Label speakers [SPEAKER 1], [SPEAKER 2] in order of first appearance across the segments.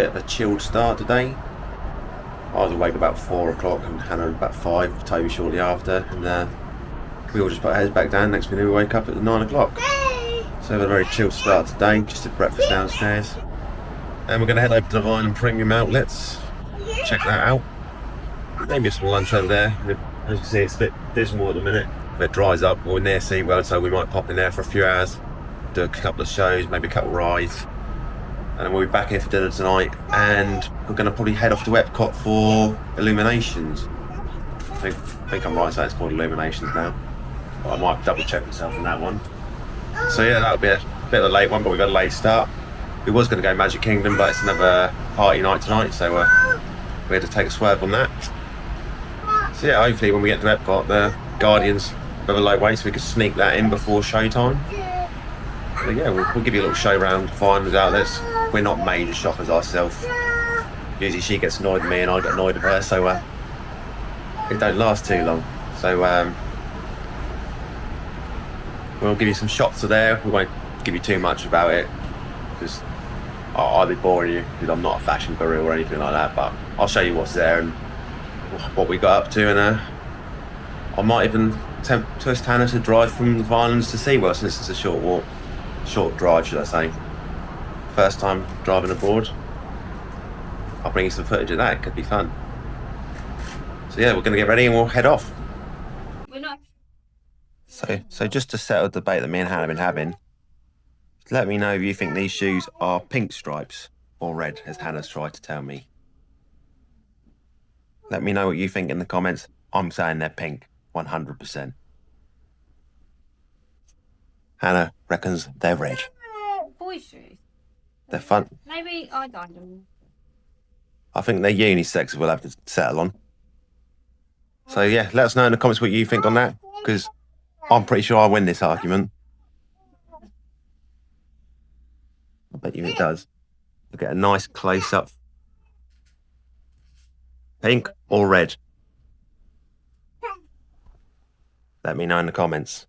[SPEAKER 1] bit of a chilled start today. I was awake about 4 o'clock and Hannah about 5, Toby shortly after, and we all just put our heads back down. Next minute we wake up at 9 o'clock. So we had a very chilled start today, just did breakfast downstairs. And we're going to head over to the Vineland Premium Outlets, check that out. Maybe some lunch over there. As you can see, it's a bit dismal at the minute. If it dries up, we're near SeaWorld, so we might pop in there for a few hours, do a couple of shows, maybe a couple of rides. And then we'll be back here for dinner tonight, and we're going to probably head off to EPCOT for Illuminations. I think I'm right saying it's called Illuminations now. But I might double check myself on that one. So yeah, that'll be a bit of a late one, but we've got a late start. We was going to go Magic Kingdom, but it's another party night tonight, so we had to take a swerve on that. So yeah, hopefully when we get to EPCOT, the Guardians have a low wait, so we can sneak that in before showtime. But yeah, we'll give you a little show round, Vineland Outlets. We're not major shoppers ourselves. Usually she gets annoyed with me and I get annoyed with her, so it don't last too long. So we'll give you some shots of there. We won't give you too much about it, because I'll be boring you, because I'm not a fashion guru or anything like that, but I'll show you what's there and what we got up to, and I might even twist Hannah to drive from the Vinelands to SeaWorld, since it's a short drive, should I say. First time driving abroad. I'll bring you some footage of that, it could be fun. So yeah, we're going to get ready and we'll head off.
[SPEAKER 2] We're not.
[SPEAKER 1] So just to settle the debate that me and Hannah have been having, let me know if you think these shoes are pink stripes or red, as Hannah's tried to tell me. Let me know what you think in the comments. I'm saying they're pink, 100%. Hannah reckons they're red.
[SPEAKER 2] Boys' shoes.
[SPEAKER 1] They're fun.
[SPEAKER 2] Maybe I don't know.
[SPEAKER 1] I think they're unisex, we'll have to settle on. So yeah, let us know in the comments what you think on that, because I'm pretty sure I'll win this argument. I bet you it does. We'll get a nice close-up. Pink or red? Let me know in the comments.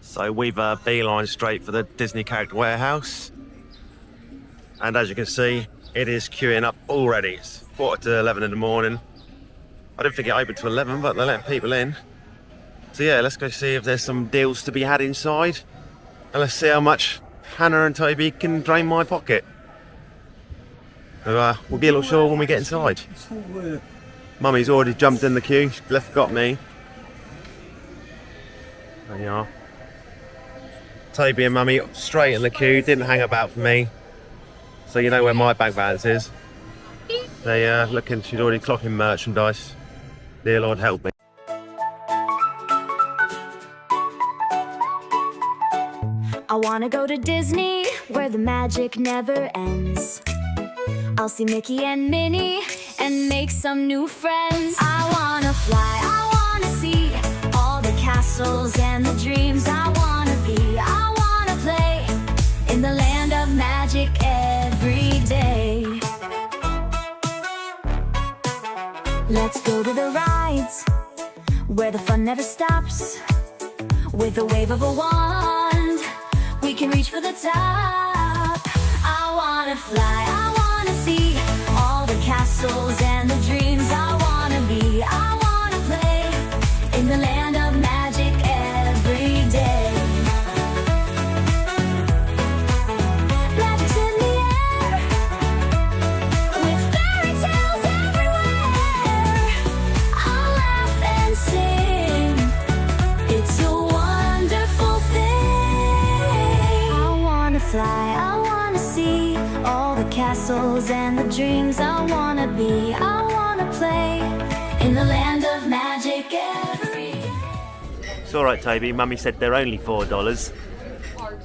[SPEAKER 1] So we've beeline straight for the Disney Character Warehouse. And as you can see, it is queuing up already. It's 11:15 in the morning. I didn't think it opened till 11, but they're letting people in. So yeah, let's go see if there's some deals to be had inside. And let's see how much Hannah and Toby can drain my pocket. So we'll be a little sure when we get inside. Mummy's already jumped in the queue, she left got me. There you are. Toby and Mummy straight in the queue, didn't hang about for me. So you know where my bank balance is. They looking, she's already clocking merchandise. Dear Lord help me.
[SPEAKER 3] I wanna go to Disney, where the magic never ends. I'll see Mickey and Minnie, and make some new friends. I wanna fly, I wanna see all the castles and the dreams. I wanna be, I wanna play in the land of magic every day. Let's go to the rides, where the fun never stops. With a wave of a wand, we can reach for the top. I wanna fly, I wanna see all the castles and the dreams. I wanna be, I wanna play in the land of magic every day. Magic's in the air, with fairy tales everywhere. I'll laugh and sing, it's a wonderful thing. I wanna fly, I wanna see all the castles and the dreams. I wanna be, I wanna play in the land of magic every day.
[SPEAKER 1] It's alright Toby, Mummy said they're only $4.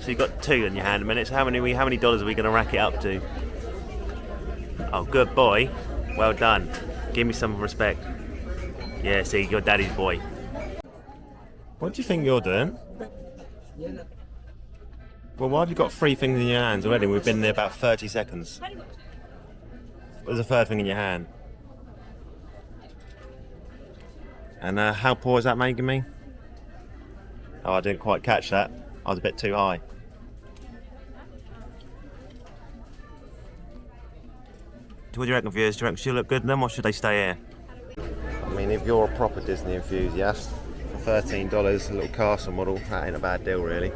[SPEAKER 1] So you've got 2 in your hand a minute. So how many dollars are we going to rack it up to? Oh, good boy. Well done. Give me some respect. Yeah, see, you're daddy's boy. What do you think you're doing? Well, why have you got 3 things in your hands already? We've been there about 30 seconds. There's a 3rd thing in your hand. And how poor is that making me? Oh, I didn't quite catch that. I was a bit too high. What do you reckon, viewers? Do you reckon she'll look good in them, or should they stay here? I mean, if you're a proper Disney enthusiast, for $13, a little castle model, that ain't a bad deal, really.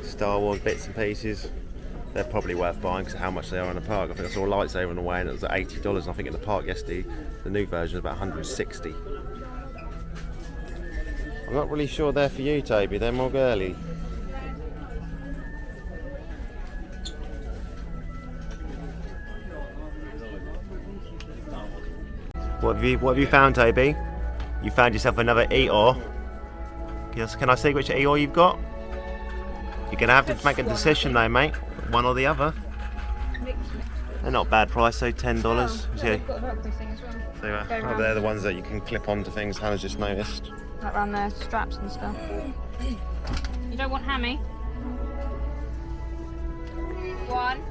[SPEAKER 1] Star Wars bits and pieces, they're probably worth buying because of how much they are in the park. I think I saw a lightsaber on the way and it was at $80, and I think in the park yesterday, the new version is about $160. I'm not really sure they're for you, Toby, they're more girly. What have you found, Toby? You found yourself another Eeyore. Can I see which Eeyore you've got? You're going to have to make a decision though, mate. One or the other. They're not a bad price, so $10. Yeah.
[SPEAKER 2] Got a rugby thing as well.
[SPEAKER 1] So, they're the ones that you can clip onto things, Hannah's just noticed.
[SPEAKER 2] Like around their straps and stuff. You don't want hammy? 1.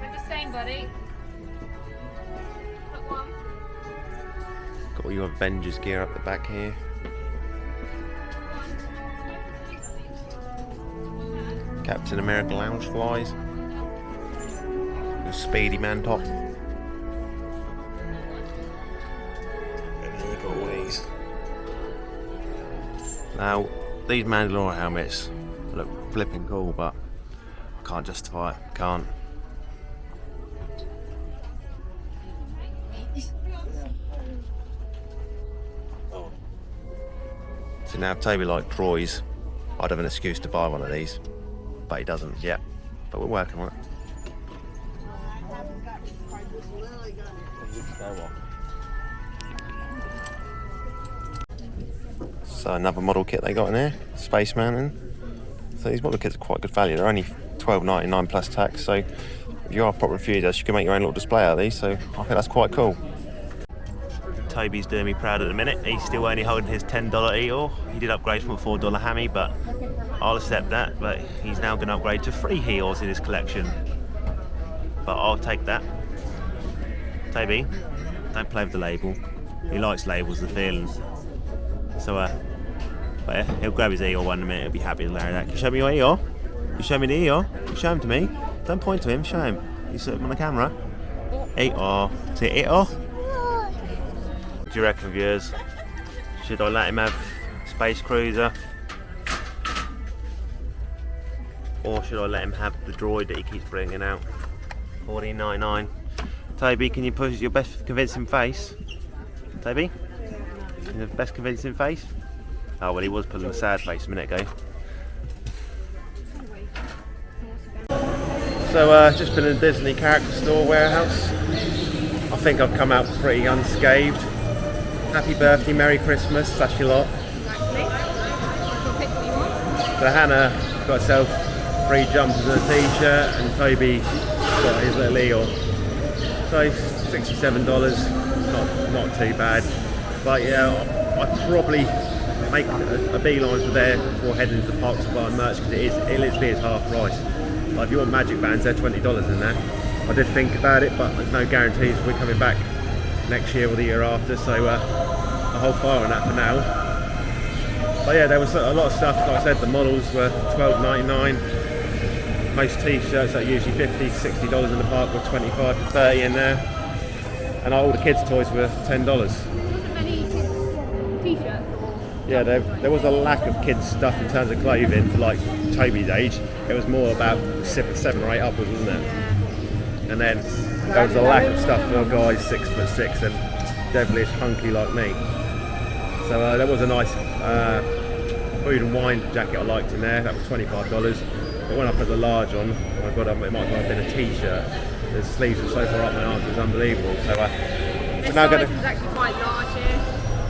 [SPEAKER 2] We're the same, buddy. Put 1.
[SPEAKER 1] Got all your Avengers gear up the back here. Captain America lounge flies. Your Speedy Man top. And then you got all these. Now, these Mandalorian helmets look flipping cool, but I can't justify it. Can't. So now if Toby liked Troy's, I'd have an excuse to buy one of these, but he doesn't yet. But we're working on it. So another model kit they got in there, Space Mountain. So these model kits are quite good value. They're only $12.99 plus tax. So if you are a proper enthusiast, you can make your own little display out of these. So I think that's quite cool. Toby's doing me proud at the minute. He's still only holding his $10 Eeyore. He did upgrade from a $4 hammy, but I'll accept that. But he's now going to upgrade to 3 Eeyores in his collection. But I'll take that. Toby, don't play with the label. He likes labels, the feeling. So, but yeah, he'll grab his Eeyore one in a minute. He'll be happy to larry that. Can you show me your Eeyore? You show me the Eeyore? You show him to me. Don't point to him. Show him. You see him on the camera. Eeyore. See Eeyore? What do you reckon, viewers? Should I let him have Space Cruiser? Or should I let him have the droid that he keeps bringing out? $14.99. Toby, can you put your best convincing face? Toby? The best convincing face? Oh, well, he was putting a sad face a minute ago. So, just been in a Disney character store warehouse. I think I've come out pretty unscathed. Happy birthday, Merry Christmas, slash your lot. So Hannah got herself 3 jumpers and a t-shirt, and Toby got his little Eeyore. So $67, not too bad. But yeah, I'd probably make a beeline for there before heading into the parks to buy merch, because it literally is half price. Like if you want magic bands, they're $20 in there. I did think about it, but there's no guarantees we're coming back next year or the year after, so I'll hold fire on that for now. But yeah, there was a lot of stuff. Like I said, the models were $12.99. Most t-shirts are usually $50, $60 in the park were $25 to $30 in there. And all the kids' toys were $10.
[SPEAKER 2] Any t-shirts?
[SPEAKER 1] Yeah, there was a lack of kids' stuff in terms of clothing for like Toby's age. It was more about 7 or 8 upwards, wasn't it? And then there was a lack of stuff for guys 6'6" and devilish hunky like me. So there was a nice food and wine jacket I liked in there. That was $25. But when I put the large on, I got it might as well have been a t-shirt. The sleeves were so far up my arms, it was unbelievable. So
[SPEAKER 2] the
[SPEAKER 1] now
[SPEAKER 2] size was actually quite large here.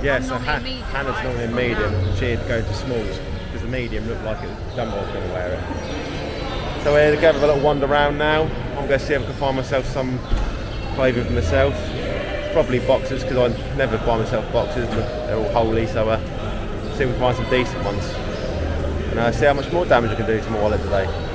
[SPEAKER 1] Yeah,
[SPEAKER 2] I'm
[SPEAKER 1] so
[SPEAKER 2] normally medium,
[SPEAKER 1] Hannah's
[SPEAKER 2] right?
[SPEAKER 1] normally in medium. She had to go to smalls because the medium looked like it was done. I was going to wear it. So we're going to have a little wander around now. I'm going to see if I can find myself some clothing for myself. Probably boxers because I never buy myself boxers. They're all holey, so see if we can find some decent ones. And see how much more damage I can do to my wallet today.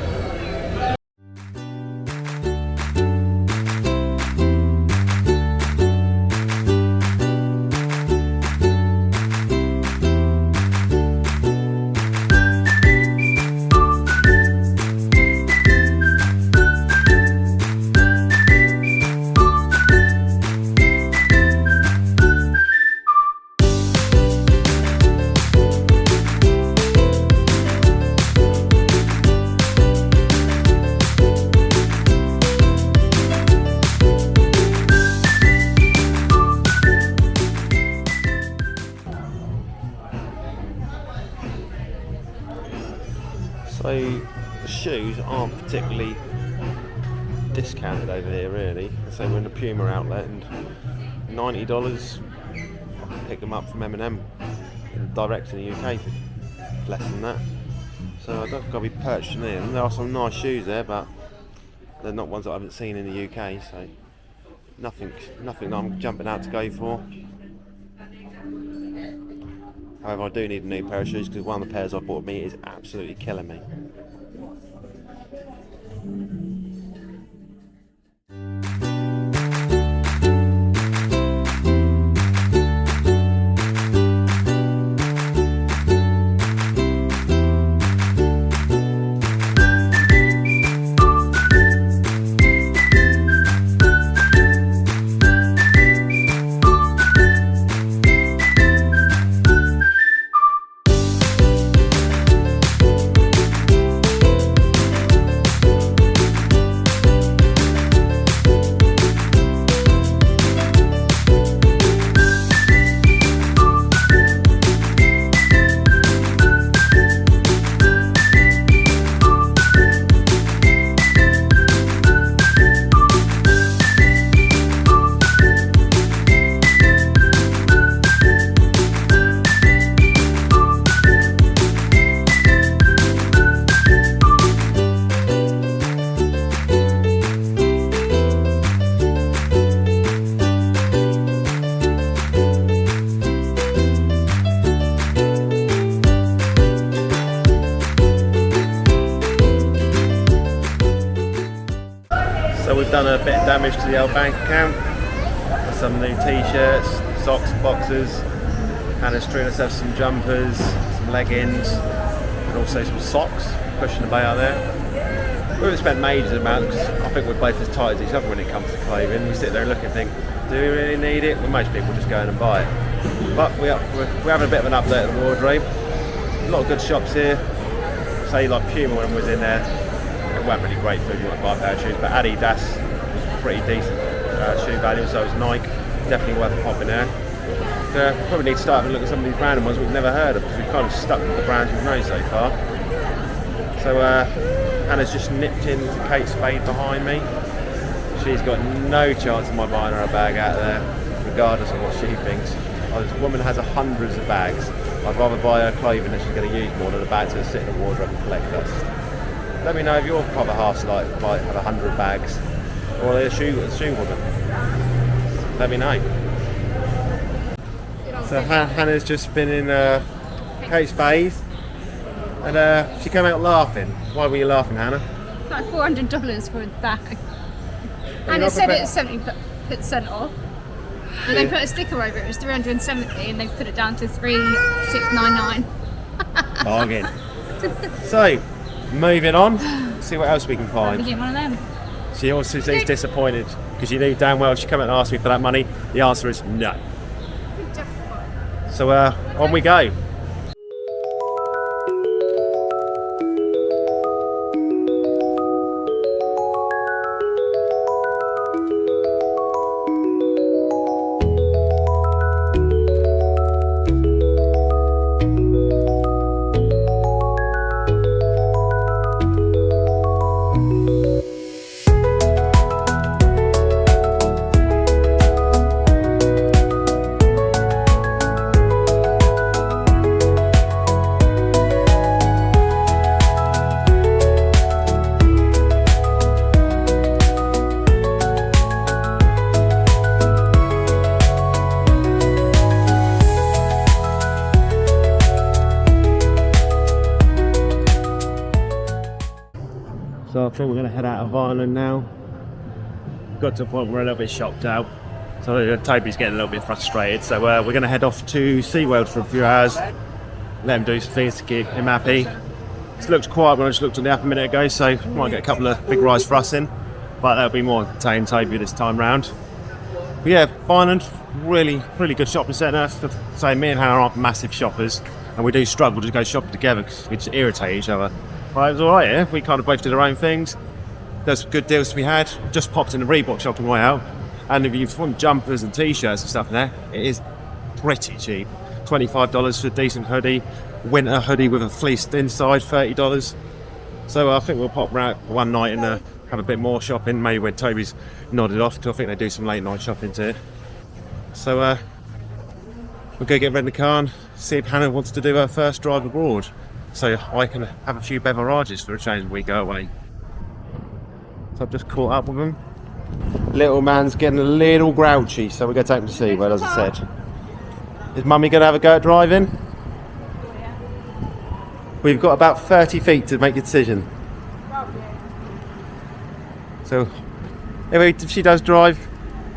[SPEAKER 1] So the shoes aren't particularly discounted over here really. So we're in the Puma outlet and $90 I can pick them up from M&M direct in the UK for less than that. So I don't think I'll be purchasing them. There are some nice shoes there, but they're not ones that I haven't seen in the UK, so nothing that I'm jumping out to go for. However, I do need a new pair of shoes because one of the pairs I bought me is absolutely killing me. So we've done a bit of damage to the old bank account. Some new t-shirts, socks, boxers, Hannah's treating herself some jumpers, some leggings, and also some socks, pushing the bay out there. We haven't spent major amounts because I think we're both as tight as each other when it comes to clothing. We sit there and look and think, do we really need it? Well, most people just go in and buy it. But we're having a bit of an update of the wardrobe. A lot of good shops here. Say like Puma when we was in there. It weren't really great food, you want to buy a pair of shoes, but Adidas was pretty decent shoe value, so was Nike, definitely worth popping there. Probably need to start having a look at some of these random ones we've never heard of, because we've kind of stuck with the brands we've known so far. So Hannah's just nipped into Kate Spade behind me. She's got no chance of my buying her a bag out of there, regardless of what she thinks. This woman has hundreds of bags. I'd rather buy her clothing that she's going to use more than the bags that sit in the wardrobe and collect dust. Let me know if your other half's like might have 100 bags, or a shoe woman. Let me know. So Hannah's just been in Kate Spade, and she came out laughing. Why were you laughing, Hannah?
[SPEAKER 2] Like $400 for a bag. And it said it was 70% off. And they put a sticker over it. It was $370, and they put it down to $3,699.
[SPEAKER 1] Bargain. So, moving on. See what else we can
[SPEAKER 2] I'll be
[SPEAKER 1] find.
[SPEAKER 2] getting one of them.
[SPEAKER 1] She also seems disappointed because you knew damn well if she come out and asked me for that money, the answer is no. So on we go.
[SPEAKER 4] think we're going to head out of Vineland now. Got to a point where we're a little bit shocked out. So Toby's getting a little bit frustrated. So we're going to head off to SeaWorld for a few hours. Let him do some things to keep him happy. It looks quiet when I just looked at the app a minute ago, so might get a couple of big rides for us in. But that'll be more entertaining Toby this time round. But yeah, Vineland, really good shopping centre. So me and Hannah aren't massive shoppers, and we do struggle to go shopping together because we just irritate each other. But it was alright, yeah? We kind of both did our own things. There's some good deals to be had. Just popped in the Reebok shop on the way out. And if you want jumpers and t-shirts and stuff in there, it is pretty cheap. $25 for a decent hoodie. Winter hoodie with a fleece inside, $30. So I think we'll pop around one night and have a bit more shopping. Maybe when Toby's nodded off, because I think they do some late night shopping too. So we'll go get rid of the car and see if Hannah wants to do her first drive abroad. So I can have a few beverages for a change when we go away. So I've just caught up with him. Little man's getting a little grouchy, so we're going to take him to SeaWorld, as I said. Is Mummy going to have a go at driving? We've got about 30 feet to make a decision. So if she does drive,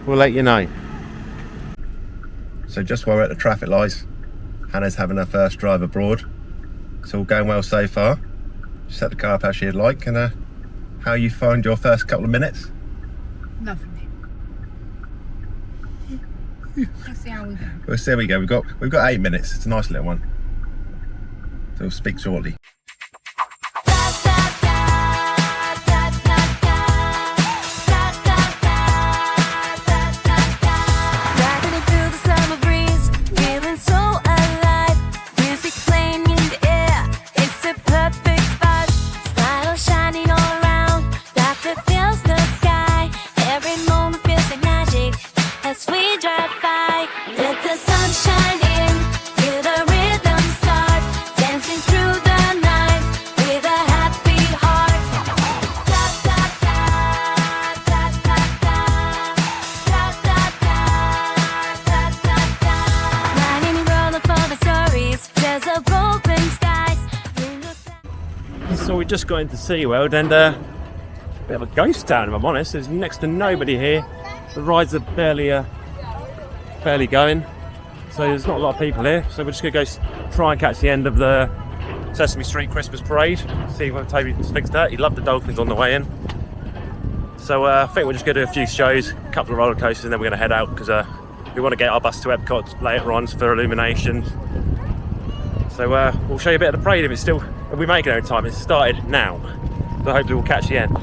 [SPEAKER 4] we'll let you know. So just while we're at the traffic lights, Hannah's having her first drive abroad. It's all going well so far. Set the car up as she'd like, and how you find your first couple of minutes?
[SPEAKER 2] Lovely. Let's see how we go.
[SPEAKER 1] Well, there we go. We've got 8 minutes. It's a nice little one. So we'll speak shortly.
[SPEAKER 4] So we just got into SeaWorld and a bit of a ghost town, if I'm honest. There's next to nobody here. The rides are barely going. So there's not a lot of people here. So we're just going to go try and catch the end of the Sesame Street Christmas parade. See what Toby thinks of that. He loved the dolphins on the way in. So I think we're just going to do a few shows, a couple of roller coasters, and then we're going to head out because we want to get our bus to EPCOT later on for Illuminations. So we'll show you a bit of the parade if we make it in time. It's started now, so hopefully we'll catch the end.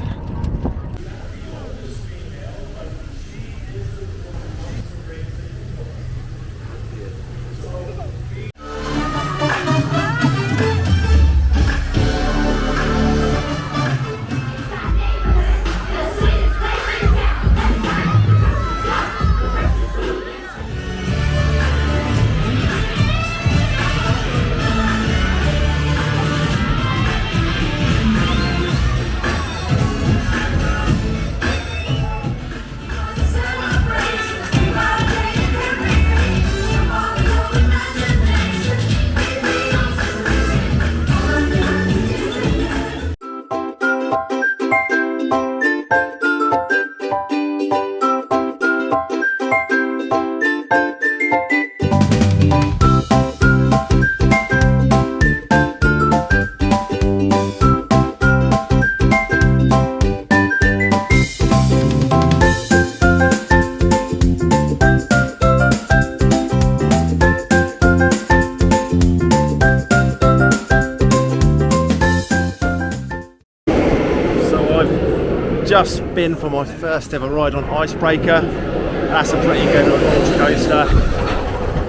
[SPEAKER 4] Just been for my first ever ride on Icebreaker. That's a pretty good launch coaster.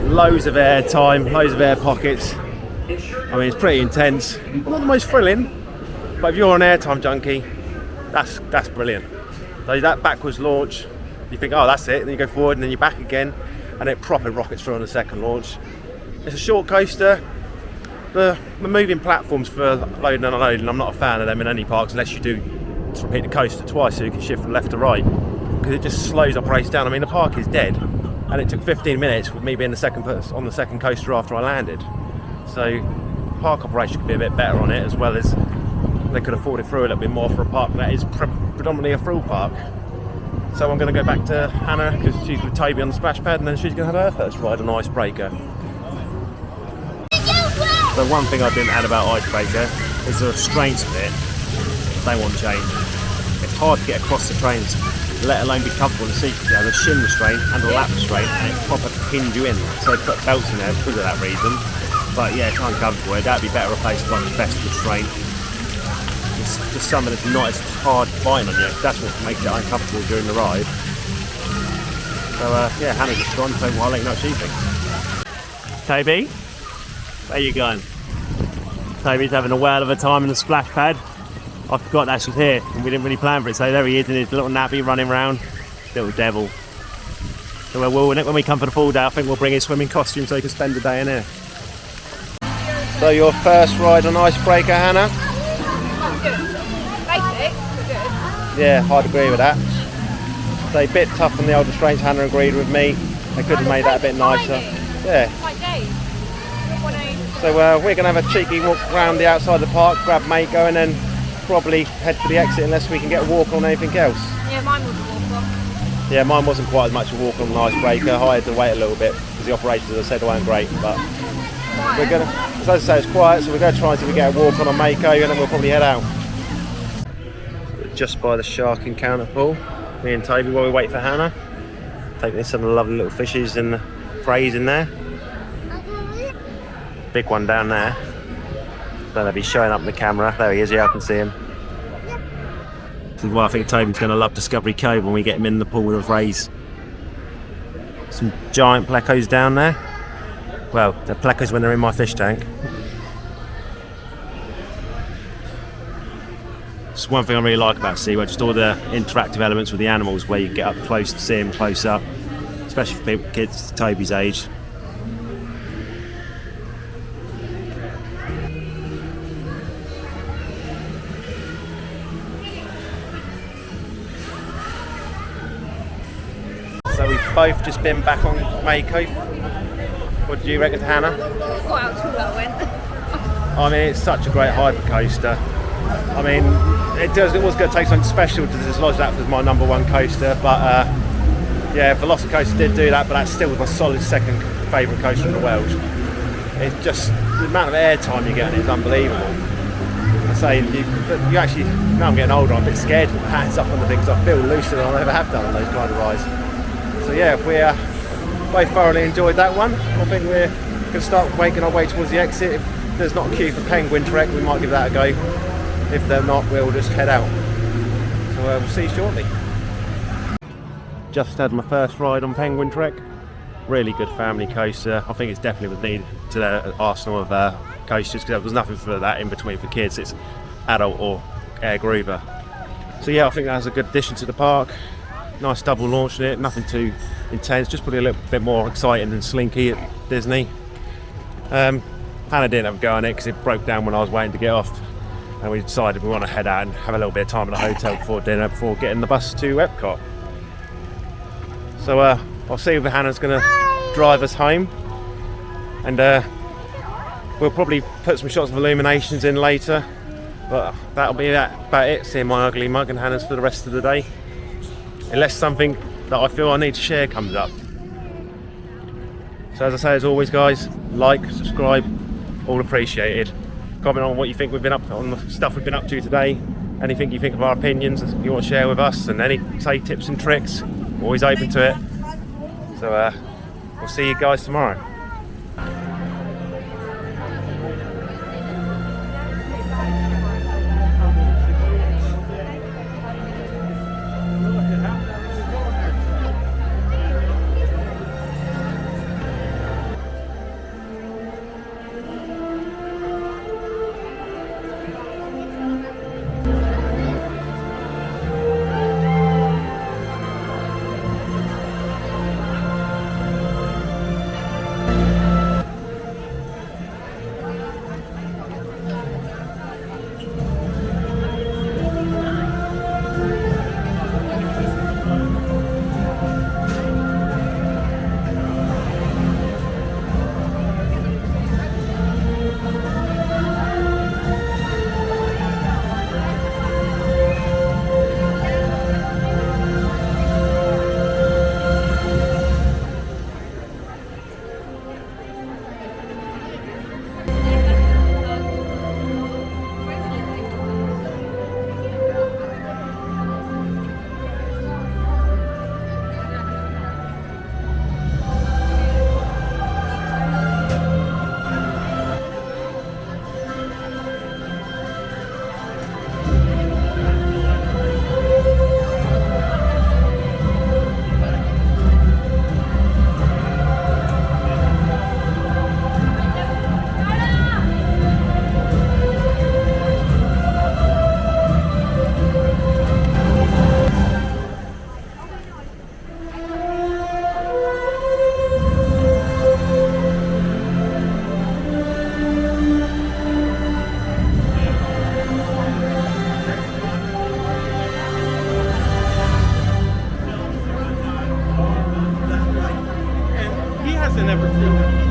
[SPEAKER 4] Loads of air time, loads of air pockets. I mean, it's pretty intense. Not the most thrilling, but if you're an airtime junkie, that's brilliant. So that backwards launch, you think, oh, that's it, and then you go forward and then you're back again, and it proper rockets through on the second launch. It's a short coaster. The moving platforms for loading and unloading, I'm not a fan of them in any parks unless you do repeat the coaster twice so you can shift from left to right, because it just slows operations down. I mean, the park is dead, and it took 15 minutes with me being the second person on the second coaster after I landed. So park operation could be a bit better on it, as well as they could afford it through a little bit more for a park that is predominantly a thrill park. So I'm going to go back to Hannah because she's with Toby on the splash pad, and then she's going to have her first ride on Icebreaker. So one thing I didn't add about Icebreaker is the restraints bit. They won't change. It's hard to get across the trains, let alone be comfortable in the seat, because it has a shin restraint and a lap restraint, and it proper hinge you in. So they put belts in there because of that reason. But yeah, it's uncomfortable. That'd be better replaced by the best restraint. It's just something that's not as hard biting on you. That's what makes it uncomfortable during the ride. So yeah, Hannah's just gone, so I'll let you know what she thinks. Toby, where you going? Toby's having a whale of a time in the splash pad. I forgot that she was here, and we didn't really plan for it, so there he is in his little nappy running around. Little devil. So when we come for the full day, I think we'll bring his swimming costume so he can spend the day in here. So your first ride on Icebreaker, Hannah?
[SPEAKER 2] Good. Basic, but good.
[SPEAKER 4] Yeah, I'd agree with that. So a bit tough on the old restraints, Hannah agreed with me. They could have made that a bit nicer. Yeah.
[SPEAKER 2] Like Dave.
[SPEAKER 4] So we're going to have a cheeky walk around the outside of the park, grab Mako, and then probably head for the exit unless we can get a walk on anything else.
[SPEAKER 2] Yeah, mine was a walk on.
[SPEAKER 4] Yeah, mine wasn't quite as much a walk on an Icebreaker. I had to wait a little bit because the operations, as I said, weren't great. But we're going to, as I say, it's quiet, so we're going to try and see if we get a walk on Mako, and then we'll probably head out. Just by the shark encounter pool, me and Toby, while we wait for Hannah, taking in some of the lovely little fishes and the praise in there. Big one down there. So they'll be showing up in the camera. There he is, yeah, I can see him. This is why I think Toby's going to love Discovery Cove when we get him in the pool with rays. Some giant plecos down there. Well, they're plecos when they're in my fish tank. It's one thing I really like about SeaWorld, just all the interactive elements with the animals where you get up close to see them close up, especially for people, kids Toby's age. So we've both just been back on Mako. What do you reckon, Hannah?
[SPEAKER 2] Quite how tall that went.
[SPEAKER 4] I mean, it's such a great hyper coaster. I mean, it was going to take something special to dislodge that as my number one coaster, but yeah, Velocicoaster did do that, but that's still my solid second favourite coaster in the world. It's just, the amount of airtime you get is unbelievable. I say, you actually, now I'm getting older, I'm a bit scared with my hands up on the things. I feel looser than I ever have done on those kind of rides. So yeah, we both thoroughly enjoyed that one. I think we're going to start making our way towards the exit. If there's not a queue for Penguin Trek, we might give that a go. If they're not, we'll just head out. So we'll see you shortly. Just had my first ride on Penguin Trek. Really good family coaster. I think it's definitely was needed to the arsenal of coasters because there was nothing for that in between for kids. It's adult or air groover. So yeah, I think that's a good addition to the park. Nice double launch in it, nothing too intense, just probably a little bit more exciting than Slinky at Disney. Hannah didn't have a go on it because it broke down when I was waiting to get off, and we decided we want to head out and have a little bit of time at the hotel before dinner, before getting the bus to EPCOT. So I'll see if Hannah's going to drive us home, and we'll probably put some shots of Illuminations in later, but that'll be about it, seeing my ugly mug and Hannah's for the rest of the day. Unless something that I feel I need to share comes up. So as I say, as always guys, like, subscribe, all appreciated. Comment on what you think we've been up to, on the stuff we've been up to today. Anything you think of our opinions you want to share with us, and any tips and tricks, always open to it. So we'll see you guys tomorrow. and everything.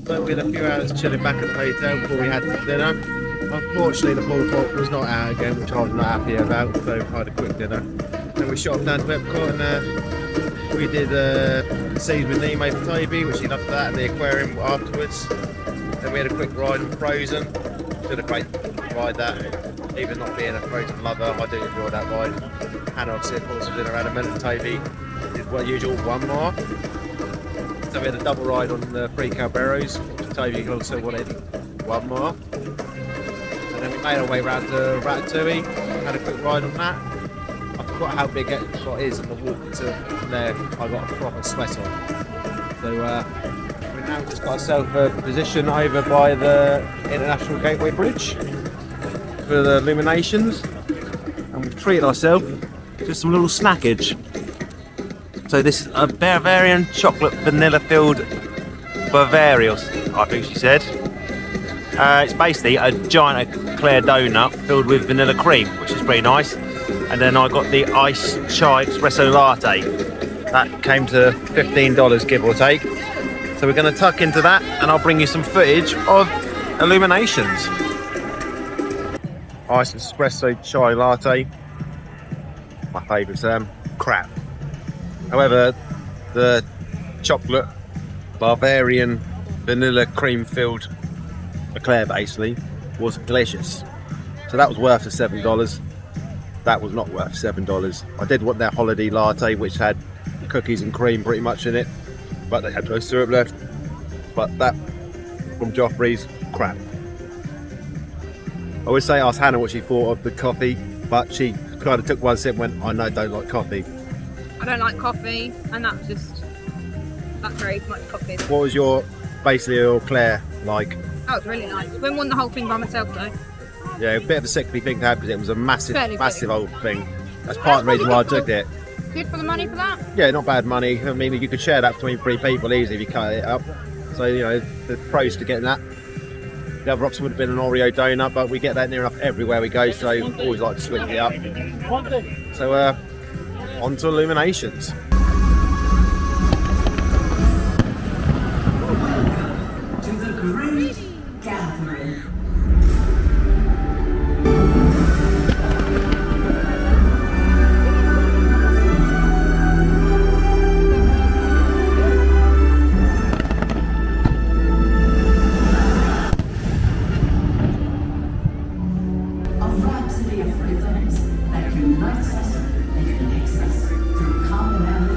[SPEAKER 4] So we had a few hours chilling back at the hotel before we had dinner. Unfortunately the ball court was not out again, which I was not happy about, so I had a quick dinner. Then we shot off down to EPCOT and we did Seas with Nemo for Toby, which he loved that, and the aquarium afterwards. Then we had a quick ride on Frozen. Did a great ride that. Even not being a Frozen lover, I do enjoy that ride. Hannah obviously of course was in her element, and Toby did what usual, one more. So we had a double ride on the Free Calberos, which Toby also wanted one more. And then we made our way round to Ratatouille, had a quick ride on that. I forgot how big EPCOT is, and the walk to there I got a proper sweat on. So we now just got ourselves a position over by the International Gateway Bridge for the Illuminations, and we've treated ourselves to some little snackage. So this is a Bavarian chocolate vanilla filled Bavarios, I think she said. It's basically a giant eclair donut filled with vanilla cream, which is pretty nice. And then I got the iced chai espresso latte. That came to $15 give or take. So we're going to tuck into that, and I'll bring you some footage of Illuminations. Iced espresso chai latte. My favourite crap. However, the chocolate Bavarian vanilla cream filled eclair basically was delicious. So that was worth the $7. That was not worth $7. I did want their holiday latte, which had cookies and cream pretty much in it, but they had no syrup left. But that from Joffrey's, crap. I would say ask Hannah what she thought of the coffee, but she kind of took one sip and went, I know, don't like coffee.
[SPEAKER 2] I don't like coffee, and that's very much coffee.
[SPEAKER 4] What was your eclair like?
[SPEAKER 2] That was really nice. Wouldn't want the whole thing by myself though.
[SPEAKER 4] Yeah, a bit of a sickly thing to have because it was a massive
[SPEAKER 2] Fairly
[SPEAKER 4] old thing. That's part of the reason why I took it.
[SPEAKER 2] Good for the money for that?
[SPEAKER 4] Yeah, not bad money. I mean, you could share that between 3 people easily if you cut it up. So, you know, the pros to getting that. The other option would have been an Oreo donut, but we get that near enough everywhere we go, so always like to switch it up. So, on to Illuminations.
[SPEAKER 5] To the great gathering. A rhapsody of rhythms that unites us and connects us through commonality.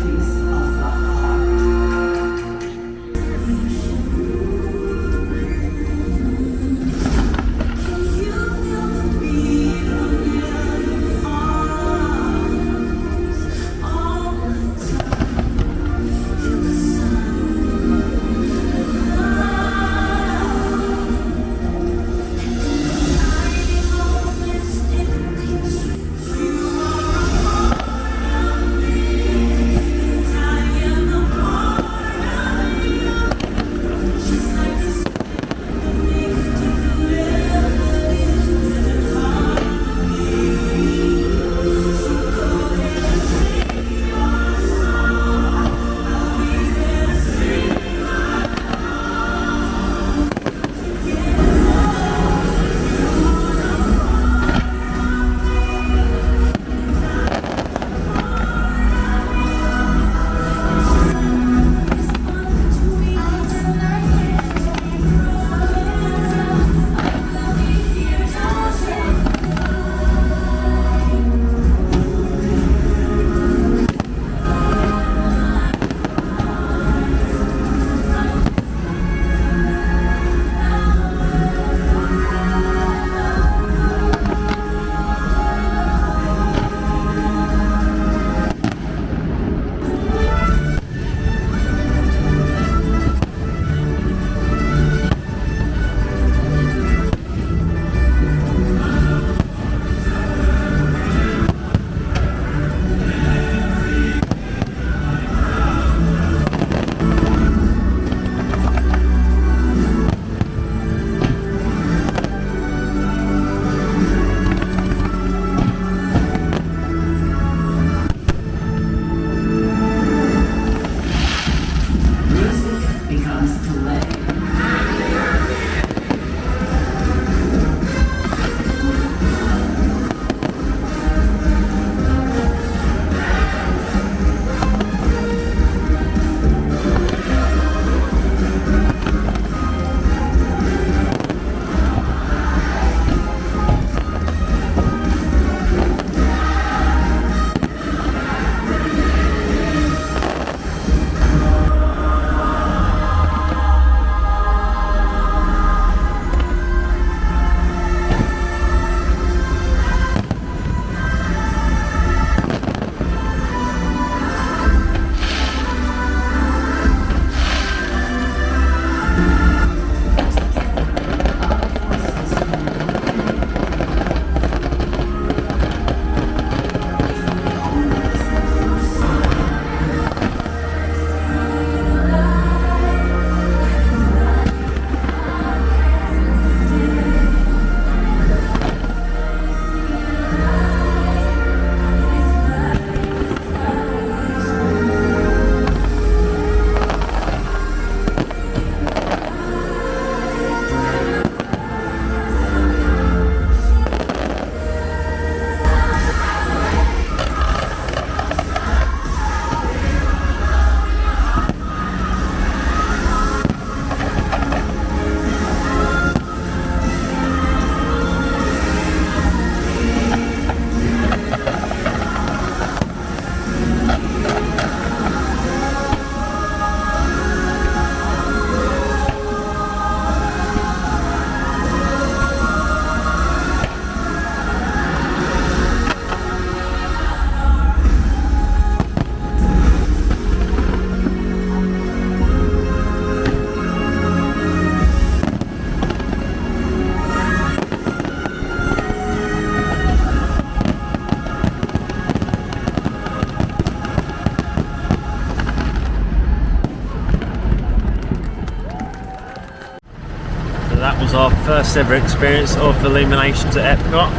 [SPEAKER 4] that was our first ever experience of Illuminations at EPCOT.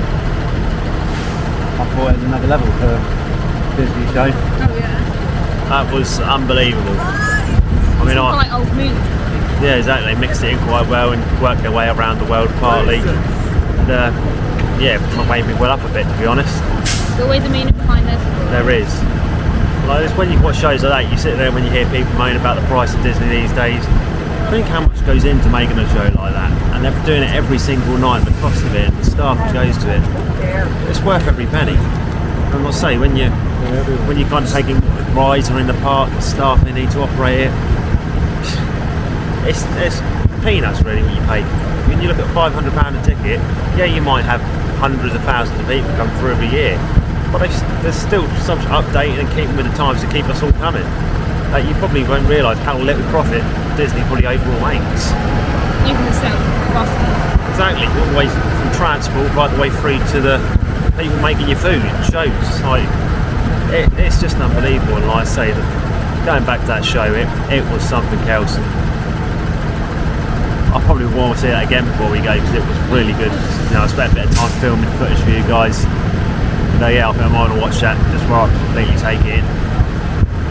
[SPEAKER 4] I thought it was another level for Disney show.
[SPEAKER 2] Oh yeah.
[SPEAKER 4] That was unbelievable. I mean,
[SPEAKER 2] Quite old movie.
[SPEAKER 4] yeah, exactly. They mixed it in quite well and worked their way around the world partly. And yeah, it made me well up a bit, to be honest.
[SPEAKER 2] There's always a meaning behind this.
[SPEAKER 4] There is. Like, it's when you watch shows like that, you sit there when you hear people moan about the price of Disney these days. Think how much goes into making a show like that, and they're doing it every single night. The cost of it, and the staff that goes to it, it's worth every penny. I must say, when you're kind of taking rides or in the park, the staff they need to operate it, it's peanuts really what you pay. When you look at £500 a ticket, yeah, you might have hundreds of thousands of people come through every year, but there's still so much updating and keeping with the times to keep us all coming. Like, you probably won't realise how little profit Disney probably overall makes.
[SPEAKER 2] Even the sales cost.
[SPEAKER 4] Exactly, all the way from transport right the way through to the people making your food and shows. Like, it's just unbelievable. And like I say, going back to that show, it was something else. And I probably want to see that again before we go, because it was really good. You know, I spent a bit of time filming footage for you guys. So yeah, I think I might want to watch that just right to let you take it in.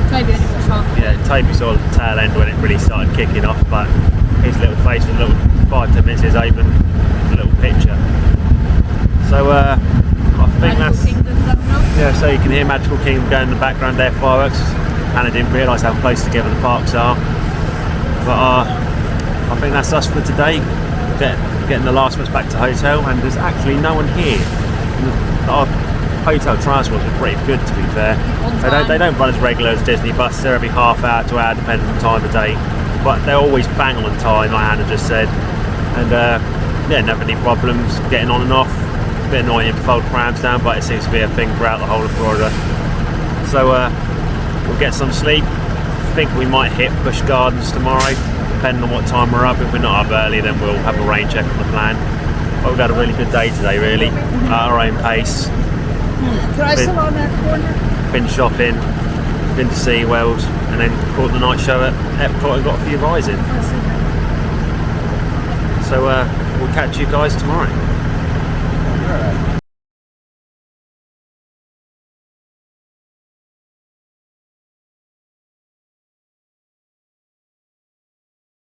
[SPEAKER 2] Toby only watched half.
[SPEAKER 4] Yeah, Toby saw the tail end when it really started kicking off, but his little face with a little 5-10 minutes is open, a little picture. So I think
[SPEAKER 2] Magical
[SPEAKER 4] that's
[SPEAKER 2] Kingdom going on.
[SPEAKER 4] yeah. So you can hear Magical Kingdom going in the background there, fireworks. Hannah didn't realise how close together the parks are. But I think that's us for today. Getting the last of us back to hotel, and there's actually no one here. Our hotel transports are pretty good, to be fair. They don't run as regular as Disney bus. They're every half hour to hour, depending on the time of day. But they're always bang on time, like Hannah just said. And yeah, never any problems getting on and off. A bit annoying if fold prams down, but it seems to be a thing throughout the whole of Florida. So we'll get some sleep. I think we might hit Busch Gardens tomorrow, depending on what time we're up. If we're not up early, then we'll have a rain check on the plan. But we've had a really good day today, really, at our own pace. Been shopping, been to SeaWorld, and then caught the night show at EPCOT and got a few rides in. So we'll catch you guys tomorrow.